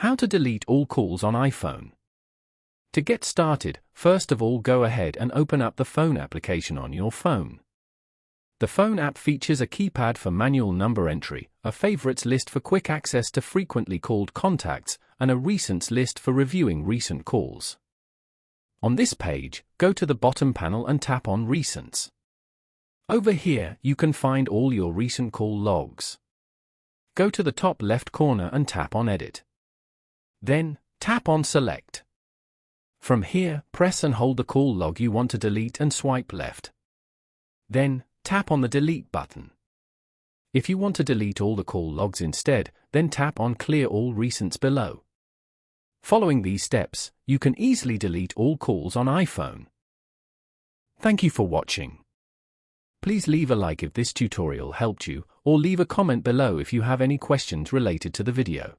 How to delete all calls on iPhone. To get started, first of all go ahead and open up the phone application on your phone. The phone app features a keypad for manual number entry, a favorites list for quick access to frequently called contacts, and a recents list for reviewing recent calls. On this page, go to the bottom panel and tap on Recents. Over here, you can find all your recent call logs. Go to the top left corner and tap on Edit. Then, tap on Select. From here, press and hold the call log you want to delete and swipe left. Then, tap on the Delete button. If you want to delete all the call logs instead, then tap on Clear All Recents below. Following these steps, you can easily delete all calls on iPhone. Thank you for watching. Please leave a like if this tutorial helped you, or leave a comment below if you have any questions related to the video.